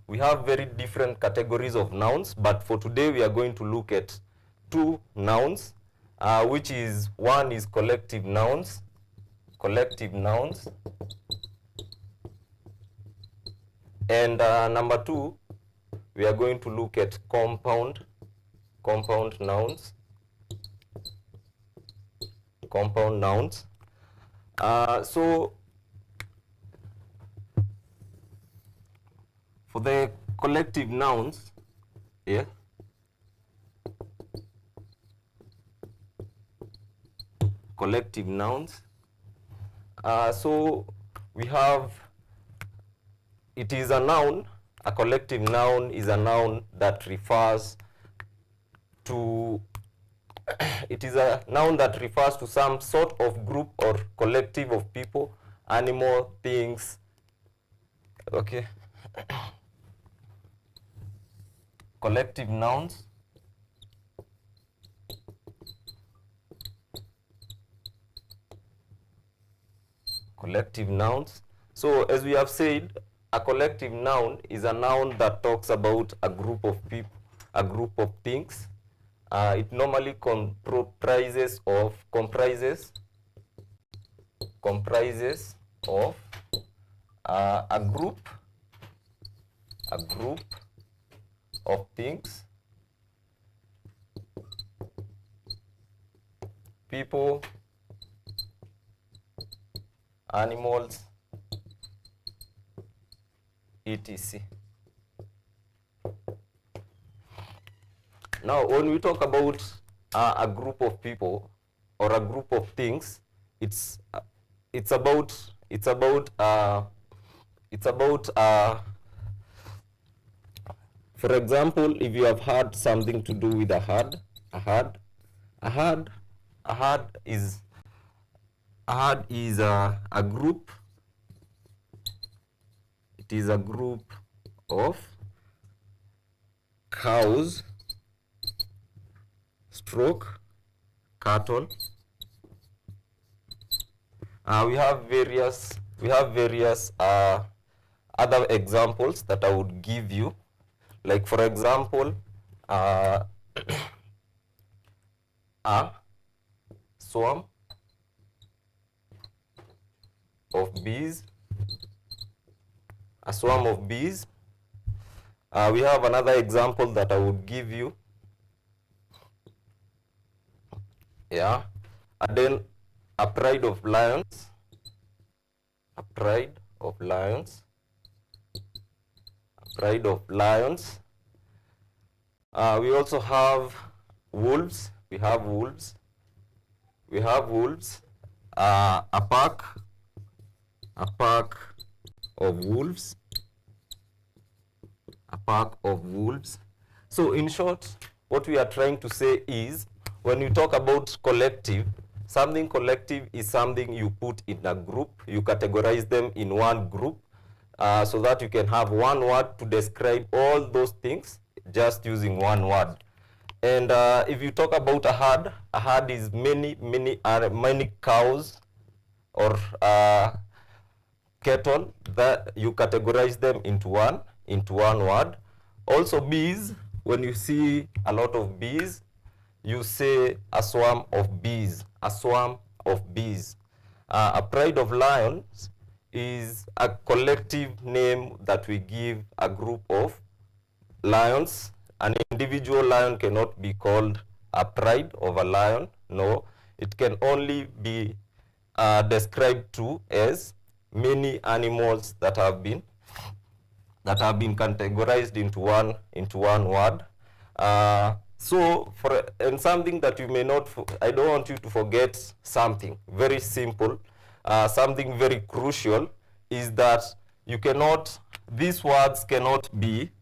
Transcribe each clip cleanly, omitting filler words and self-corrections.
we have very different categories of nouns, but for today we are going to look at two nouns, which is, one is collective nouns, and number two, we are going to look at compound nouns. So for the collective nouns, yeah, collective nouns. So we have, it is a noun, a collective noun is a noun that refers to, it is a noun that refers to some sort of group or collective of people, animal, things, okay. Collective nouns. Collective nouns. So as we have said, a collective noun is a noun that talks about a group of people, a group of things. It normally comprises of a group of things, people, animals, etc. Now, when we talk about a group of people or a group of things, it's about for example, if you have had something to do with a herd is a group. It is a group of cows, cattle. We have various other examples that I would give you. Like for example, a swarm of bees. A swarm of bees. We have another example that I would give you. Yeah. And then a pride of lions. A pride of lions. A pride of lions. We also have wolves. We have wolves. We have wolves. A pack of wolves. A pack of wolves. So in short, what we are trying to say is, when you talk about collective, something collective is something you put in a group, you categorize them in one group, so that you can have one word to describe all those things just using one word. And if you talk about a herd is many cows or cattle that you categorize them into one word. Also bees, when you see a lot of bees, you say a swarm of bees, a swarm of bees. A pride of lions is a collective name that we give a group of lions. An individual lion cannot be called a pride of a lion. No, it can only be described to as many animals that have been categorized into one word. So and something that you may not, I don't want you to forget something very simple, something very crucial, is that you cannot, these words cannot be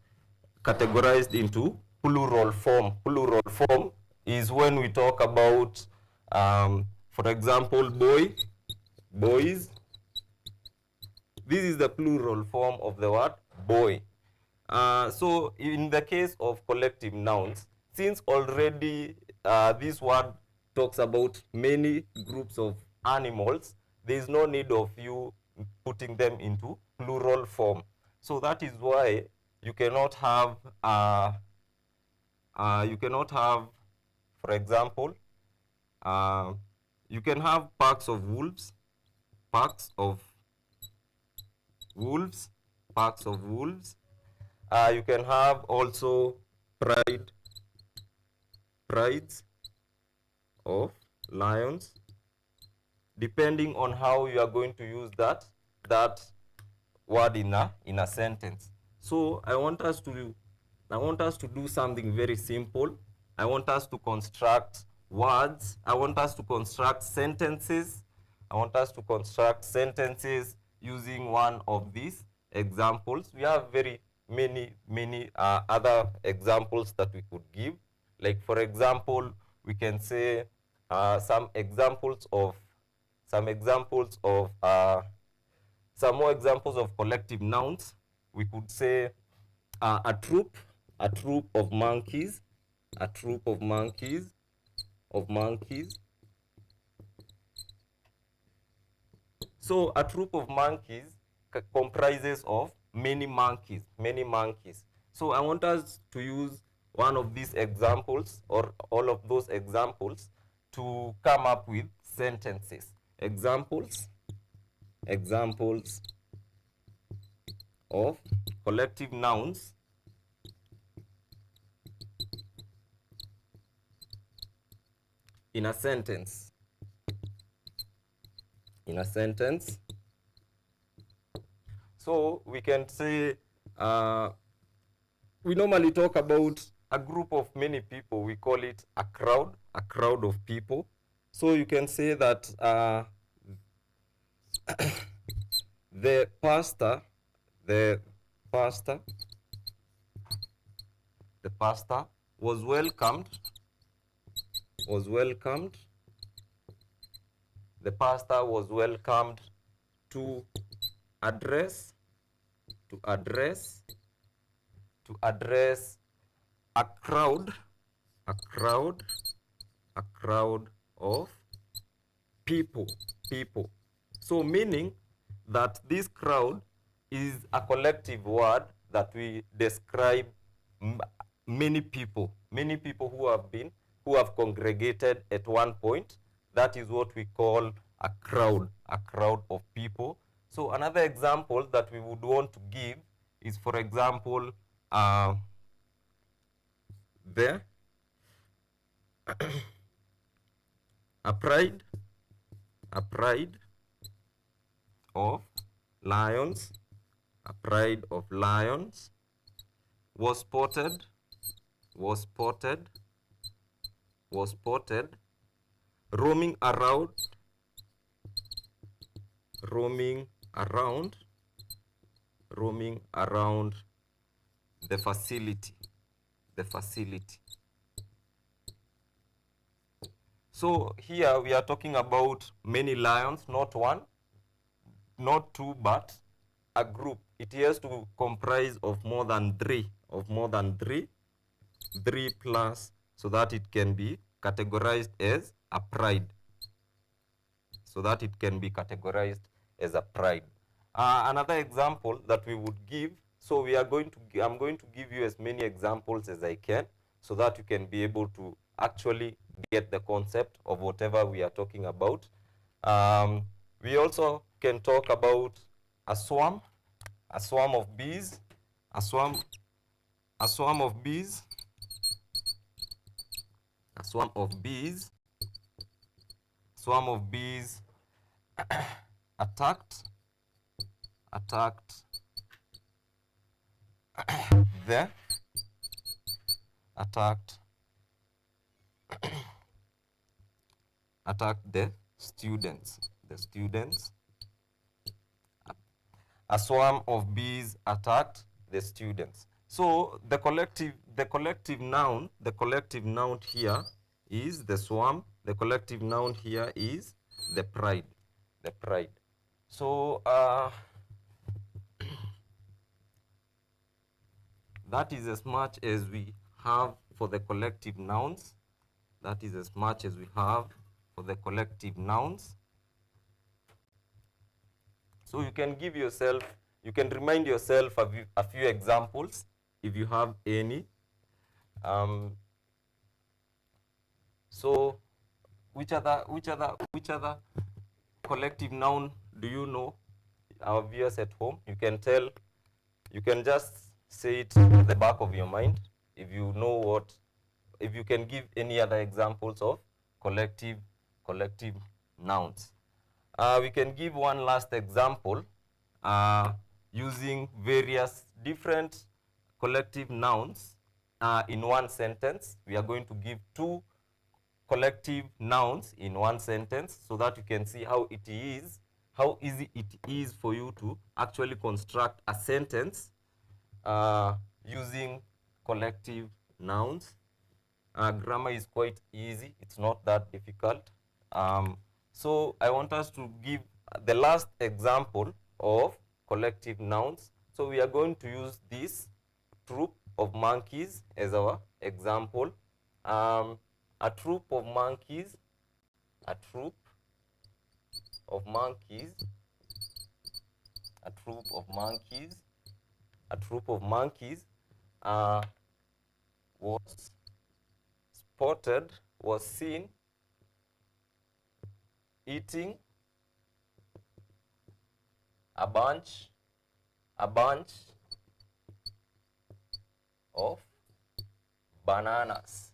categorized into plural form. Plural form is when we talk about, for example, boys. This is the plural form of the word boy. So in the case of collective nouns, since already this word talks about many groups of animals, there is no need of you putting them into plural form. So that is why you cannot have for example, you can have packs of wolves, packs of wolves, packs of wolves. You can have also prides of lions, depending on how you are going to use that word in a sentence. So I want us to do something very simple. I want us to construct words. I want us to construct sentences. I want us to construct sentences using one of these examples. We have very many other examples that we could give. Like for example, we can say some more examples of collective nouns. We could say a troop of monkeys, a troop of monkeys, So a troop of monkeys comprises of many monkeys, So I want us to use one of these examples or all of those examples to come up with sentences. Examples of collective nouns in a sentence. So we can say, we normally talk about a group of many people. We call it a crowd of people. So you can say that the pastor was welcomed. The pastor was welcomed to address a crowd of people. So meaning that this crowd is a collective word that we describe many people who have congregated at one point. That is what we call a crowd of people. So another example that we would want to give is, for example, there a pride of lions, was spotted roaming around the facility. So here we are talking about many lions, not one, not two, but a group. It has to comprise of more than three, three plus, so that it can be categorized as a pride. Another example that we would give, so I'm going to give you as many examples as I can, so that you can be able to actually get the concept of whatever we are talking about. We also can talk about a swarm of bees, a swarm of bees attacked the students. A swarm of bees attacked the students. So the collective noun here is the swarm. The collective noun here is the pride. So that is as much as we have for the collective nouns. So you can remind yourself a few examples if you have any. So which other collective noun do you know, our viewers at home? You can tell, you can just say it at the back of your mind if you know what, if you can give any other examples of collective nouns. We can give one last example using various different collective nouns in one sentence. We are going to give two collective nouns in one sentence so that you can see how easy it is for you to actually construct a sentence using collective nouns. Grammar is quite easy. It's not that difficult. So I want us to give the last example of collective nouns. So we are going to use this troop of monkeys as our example. A troop of monkeys, a troop of monkeys, a troop of monkeys, a troop of monkeys was spotted, was seen eating a bunch of bananas.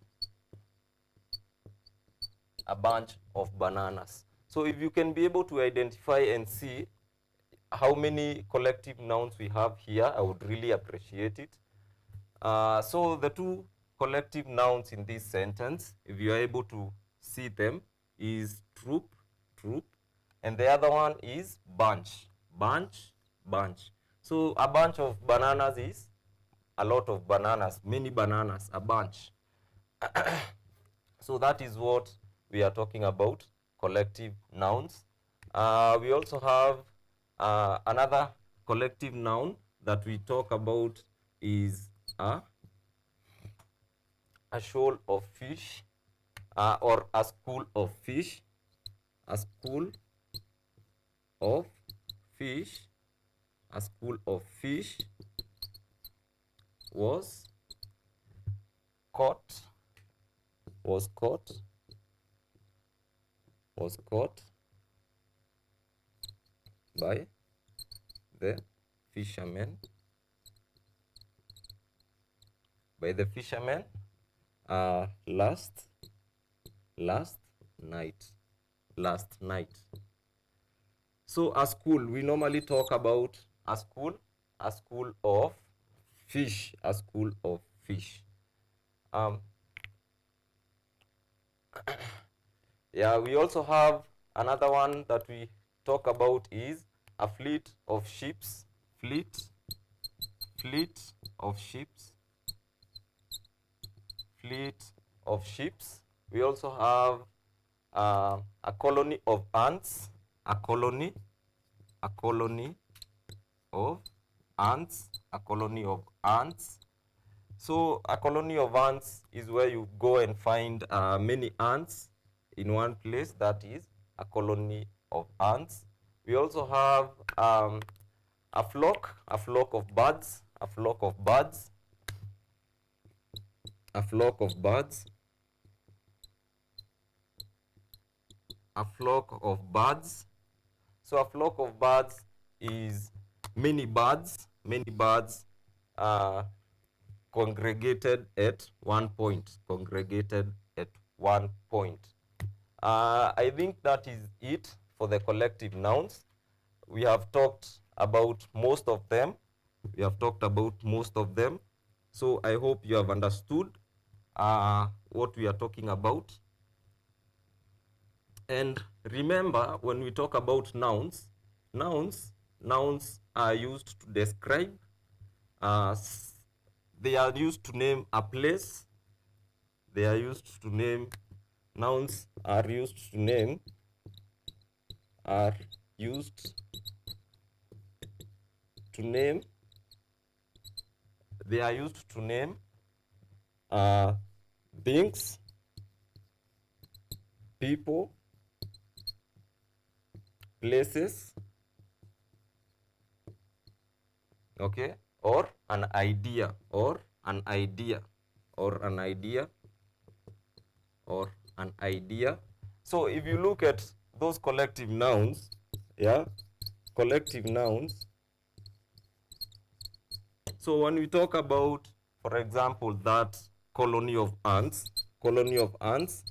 A bunch of bananas. So if you can be able to identify and see how many collective nouns we have here, I would really appreciate it. So the two collective nouns in this sentence, if you are able to see them, is troop, and the other one is bunch, bunch. So a bunch of bananas is a lot of bananas, many bananas, a bunch. So that is what we are talking about, collective nouns. We also have another collective noun that we talk about is a shoal of fish, or a school of fish. A school of fish. A school of fish was caught by the fishermen last night. So a school, we normally talk about a school of fish, a school of fish. Yeah, we also have another one that we talk about is a fleet of ships. Fleet of ships. Fleet of ships. We also have a colony of ants. A colony of ants. A colony of ants. So a colony of ants is where you go and find many ants in one place. That is a colony of ants. We also have a flock of birds. A flock of birds. A flock of birds. A flock of birds. So a flock of birds is many birds congregated at one point. I think that is it for the collective nouns. We have talked about most of them. So I hope you have understood what we are talking about. And remember, when we talk about nouns are used to describe. They are used to name a place. Nouns are used to name things, people, places, okay, or an idea, or an idea, or an idea, or an idea. So if you look at those collective nouns, yeah, collective nouns. So when we talk about, for example, that colony of ants, colony of ants,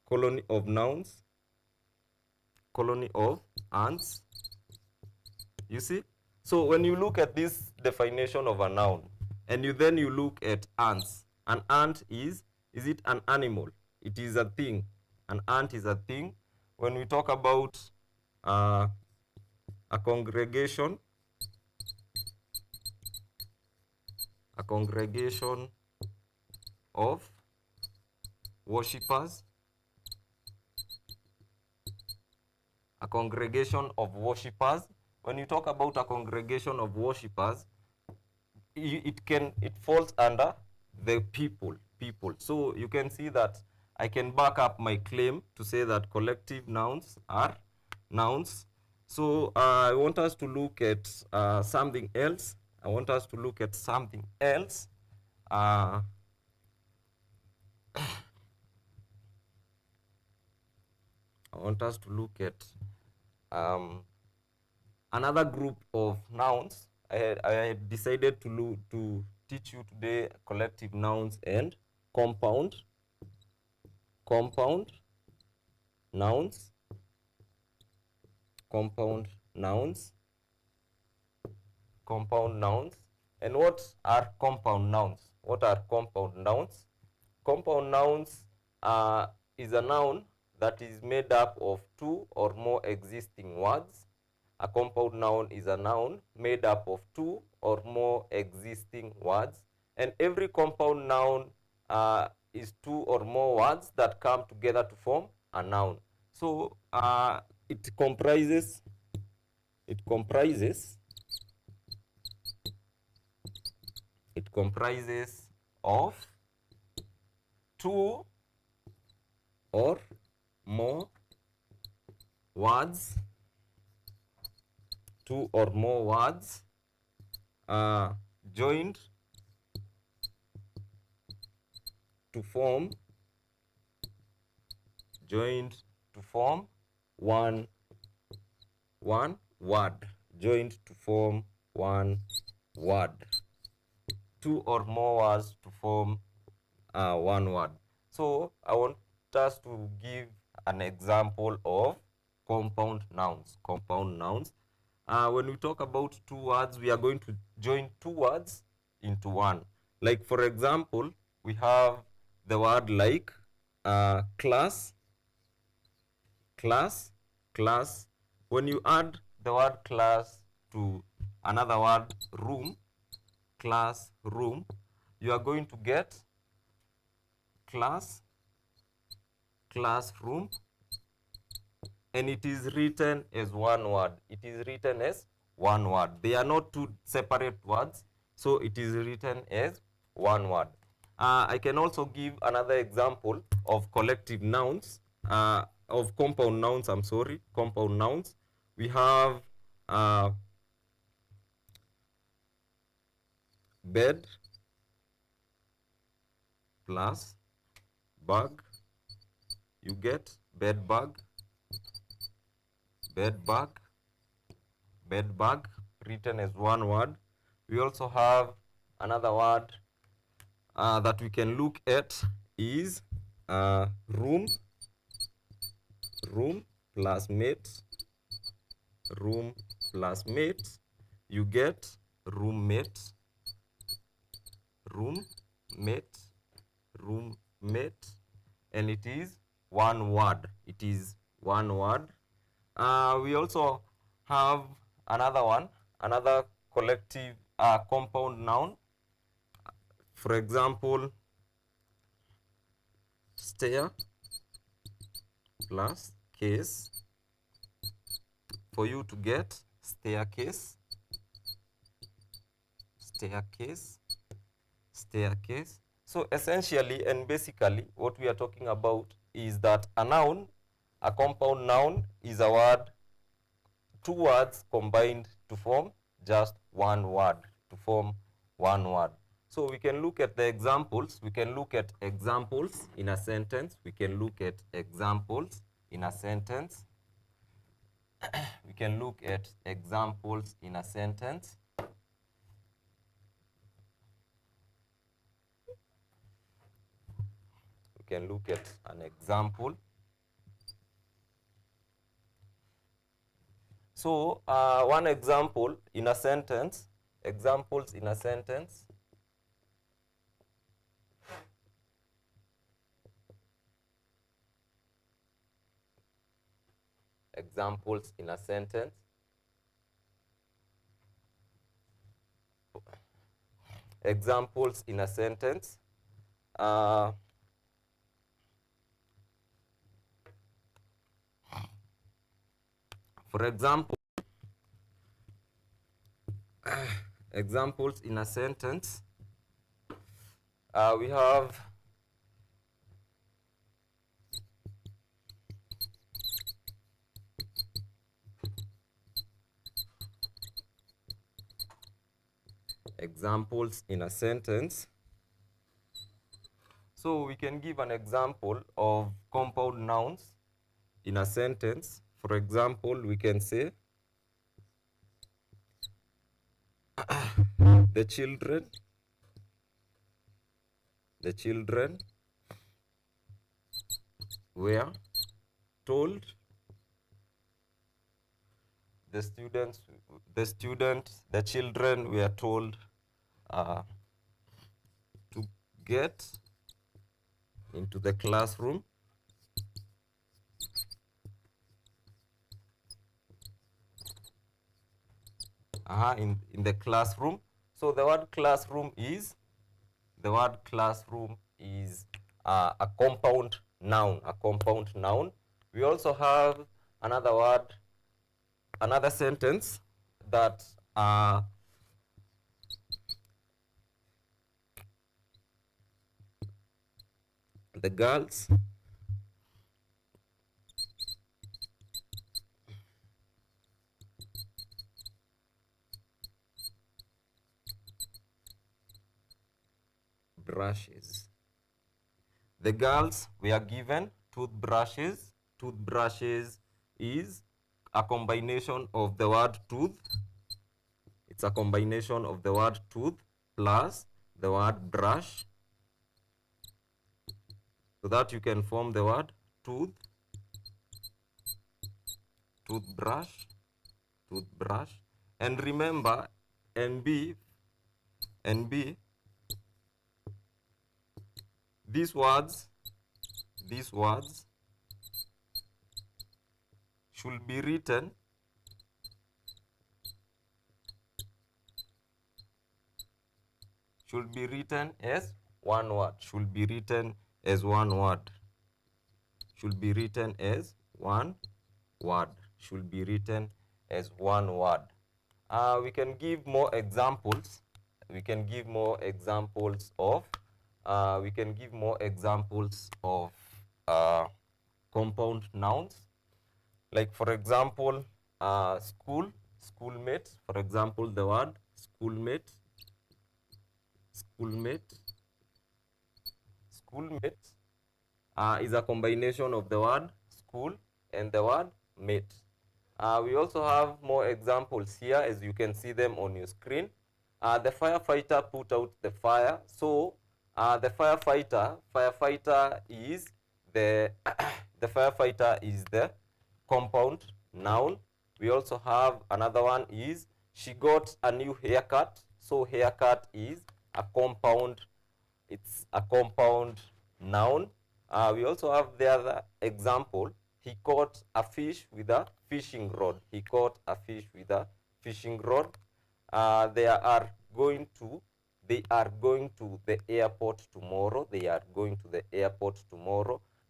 colony of nouns, colony of ants, you see? So when you look at this definition of a noun, and you look at ants, an ant is it an animal? It is a thing. An ant is a thing. When we talk about a congregation of worshippers, a congregation of worshippers. When you talk about a congregation of worshippers, it falls under the people. So you can see that I can back up my claim to say that collective nouns are nouns. So I want us to look at something else. I want us to look at something else. I want us to look at another group of nouns. I decided to teach you today collective nouns and compound nouns. Compound nouns. And what are compound nouns? What are compound nouns? Compound nouns is a noun that is made up of two or more existing words. A compound noun is a noun made up of two or more existing words. And every compound noun is two or more words that come together to form a noun. So it comprises of two or more words, joined to form one word. Joined to form one word. Two or more words to form one word. So I want us to give an example of compound nouns. When we talk about two words, we are going to join two words into one. Like for example, we have the word like class. When you add the word class to another word room, classroom, you are going to get classroom, and it is written as one word. They are not two separate words, so it is written as one word. I can also give another example of collective nouns, of compound nouns, compound nouns. We have bed plus bag. You get bed bag, written as one word. We also have another word that we can look at is room plus mate. You get roommate, and it is one word. We also have another collective compound noun. For example, stair plus case, for you to get staircase. So essentially and basically what we are talking about is that a compound noun is a word, two words combined to form just one word, to form one word. So we can look at the examples. We can look at examples in a sentence. We can look at examples in a sentence. We can look at examples in a sentence. We can look at an example. So one example in a sentence, examples in a sentence. Examples in a sentence. Examples in a sentence. For example, examples in a sentence. We have examples in a sentence. So we can give an example of compound nouns in a sentence. For example, we can say the children were told, the children were told to get into the classroom in the classroom. So the word classroom is a compound noun, We also have another word, another sentence that the girls brushes. The girls were given toothbrushes. Toothbrushes is a combination of the word tooth. It's a combination of the word tooth plus the word brush, so that you can form the word tooth, toothbrush. And remember, NB, these words should be written as one word. Should be written as one word. We can give more examples. Compound nouns. Like for example, schoolmate. For example, the word schoolmate. Is a combination of the word school and the word mate. We also have more examples here, as you can see them on your screen. The firefighter put out the fire. So the firefighter is the firefighter is the compound noun. We also have another one is she got a new haircut. So haircut is a compound. It's a compound noun. We also have the other example. He caught a fish with a fishing rod. They are going to the airport tomorrow.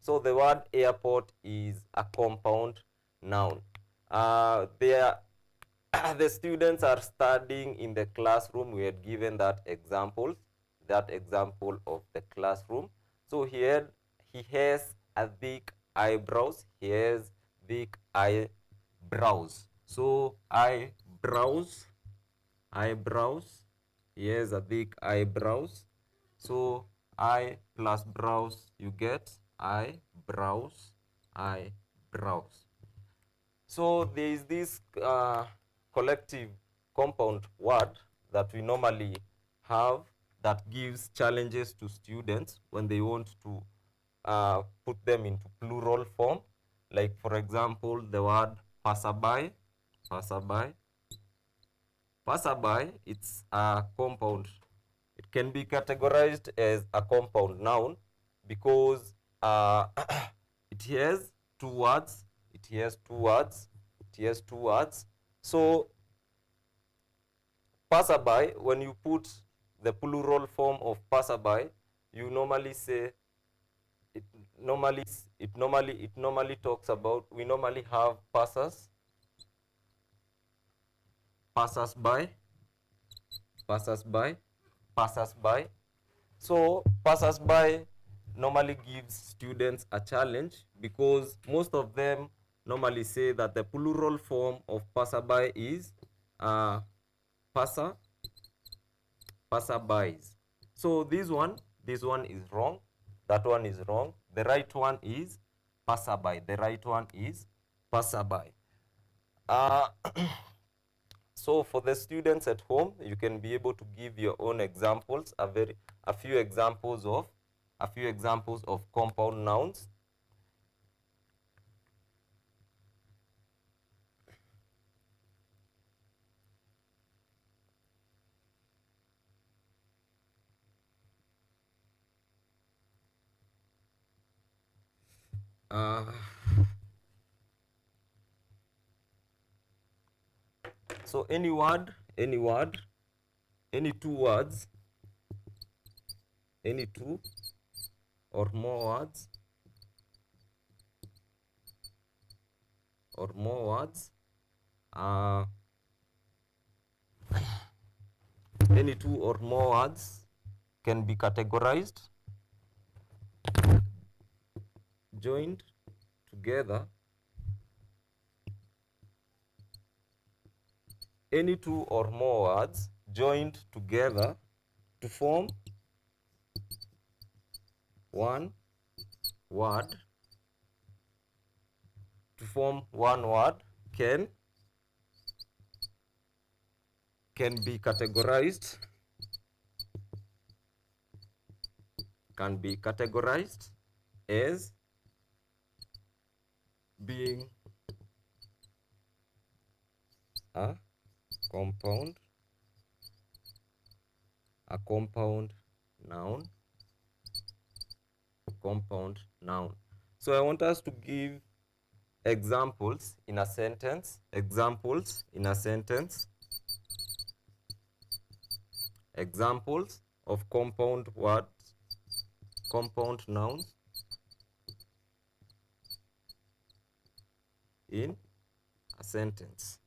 So the word airport is a compound noun. The students are studying in the classroom. We had given that example of the classroom. So here he has a thick eyebrows. So eyebrows. eyebrows. He has a thick eyebrows. So eye plus brows, you get eyebrows, eyebrows. So there is this collective compound word that we normally have that gives challenges to students when they want to put them into plural form. Like for example, the word passerby, passerby. Passerby, it's a compound. It can be categorized as a compound noun because it has two words. It has two words. It has two words. So passerby, when you put the plural form of passerby, you normally say it normally talks about, we normally have passers, passers by, passers by, passers by. So passers by normally gives students a challenge because most of them normally say that the plural form of passerby is passer, passerbys. So this one is wrong. That one is wrong. The right one is passerby. The right one is passerby. So for the students at home, you can be able to give your own examples, a few examples of compound nouns. So any word, any two words, any two or more words, uh, any two or more words can be categorized, joined together. Any two or more words joined together to form one word, can be categorized, as being a compound noun. So I want us to give examples in a sentence. Examples of compound words, compound nouns in a sentence.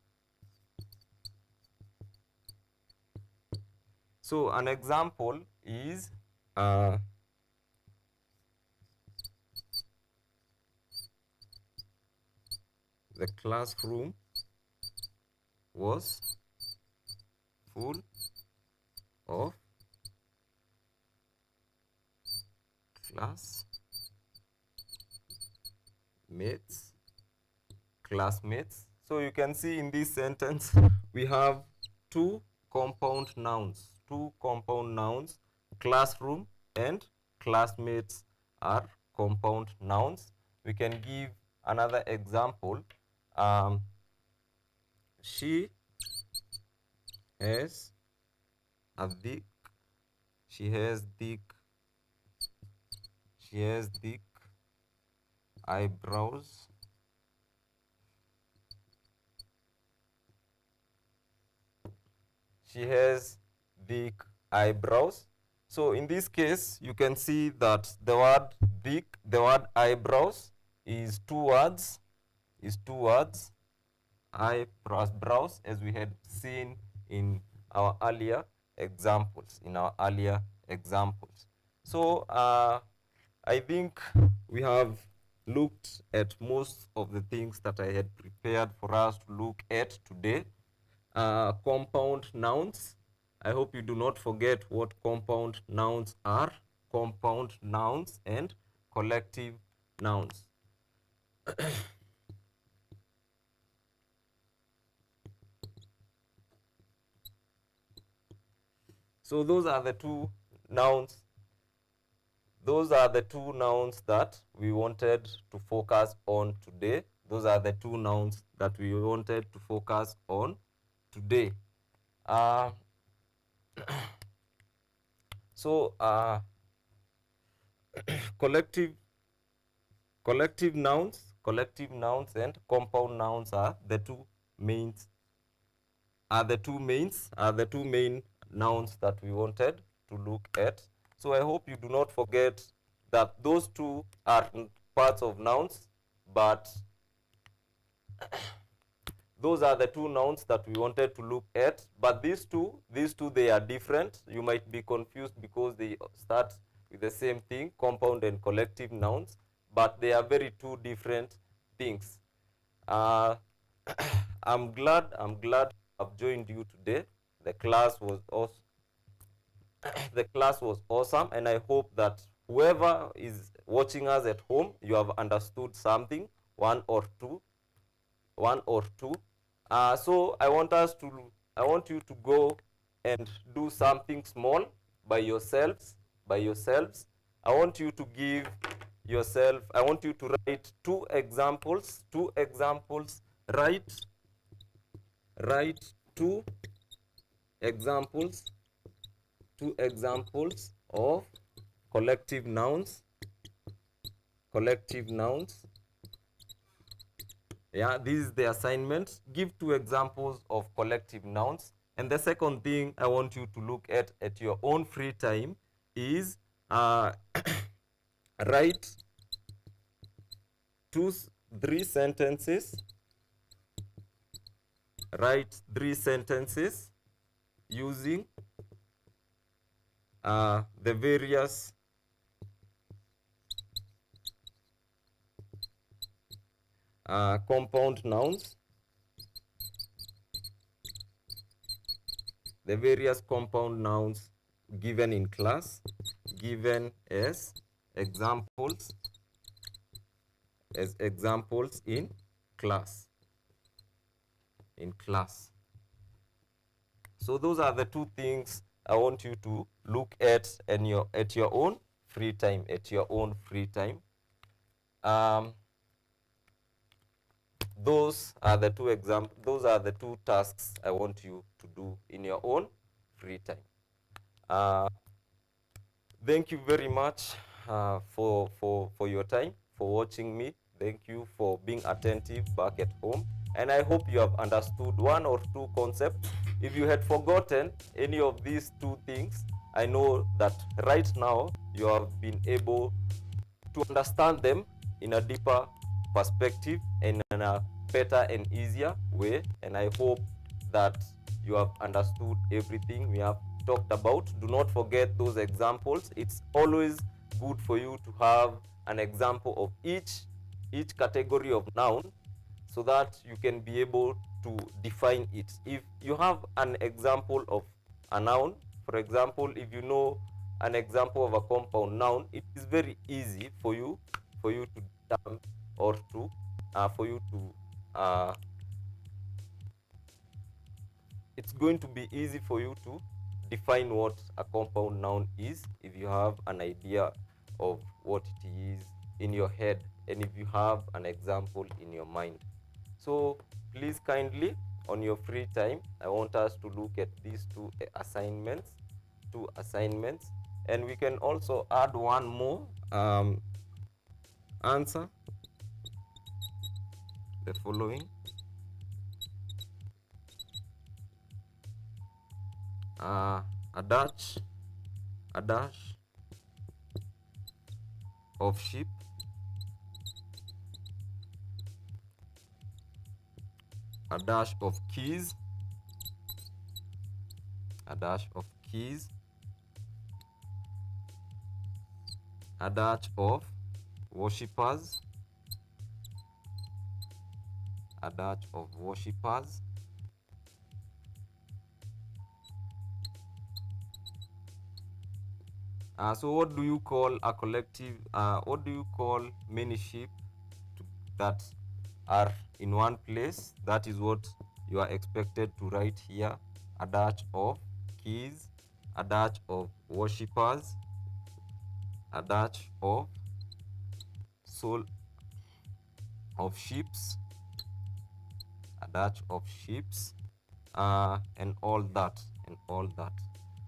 So an example is the classroom was full of classmates. So you can see in this sentence we have two compound nouns. Classroom and classmates are compound nouns. We can give another example. She has thick eyebrows. She has thick eyebrows. So in this case, you can see that the word thick, the word eyebrows is two words. Eye plus brows, as we had seen in our earlier examples. So I think we have looked at most of the things that I had prepared for us to look at today. compound nouns. I hope you do not forget what compound nouns are. Compound nouns and collective nouns. So those are the two nouns. Those are the two nouns that we wanted to focus on today. Those are the two nouns that we wanted to focus on today. So collective nouns and compound nouns are the two mains are the two main nouns that we wanted to look at. So I hope you do not forget that those two are parts of nouns, but those are the two nouns that we wanted to look at. But these two, they are different. You might be confused because they start with the same thing, compound and collective nouns, but they are very two different things. I'm glad I've joined you today. The class was awesome. The class was awesome, and I hope that whoever is watching us at home, you have understood something, one or two. So I want you to go and do something small by yourselves. I want you to write two examples. Write two examples of collective nouns. Yeah, this is the assignment. Give two examples of collective nouns. And the second thing I want you to look at your own free time is write three sentences. Write 3 sentences using the various compound nouns. The various compound nouns given in class, given as examples in class. So those are the two things I want you to look at your own free time. Those are the two tasks I want you to do in your own free time. Thank you very much for your time, for watching me. Thank you for being attentive back at home. And I hope you have understood one or two concepts. If you had forgotten any of these two things, I know that right now you have been able to understand them in a deeper perspective and in a better and easier way. And I hope that you have understood everything we have talked about. Do not forget those examples. It's always good for you to have an example of each category of noun so that you can be able to define it. If you have an example of a noun, for example, if you know an example of a compound noun, it is very easy for you to term or to it's going to be easy for you to define what a compound noun is if you have an idea of what it is in your head and if you have an example in your mind. So please kindly, on your free time, I want us to look at these two assignments, and we can also add one more answer the following. A dash of sheep, a dash of keys, a dash of worshippers, So what do you call a collective, what do you call many sheep that are in one place? That is what you are expected to write here. A dash of keys, a dash of worshippers, a dash of soul of sheeps, a dash of sheeps, and all that, and all that.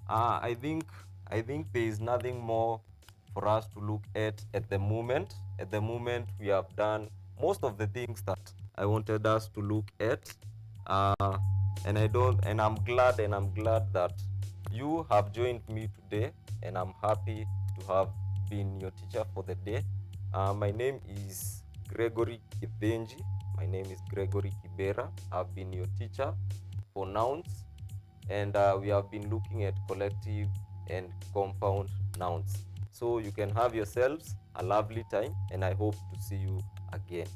I think there is nothing more for us to look at the moment. At the moment, we have done most of the things that I wanted us to look at, and I'm glad that you have joined me today, and I'm happy to have been your teacher for the day. My name is Gregory Kithenji. My name is Gregory Kibera. I've been your teacher for nouns, and we have been looking at collective and compound nouns. So you can have yourselves a lovely time, and I hope to see you again.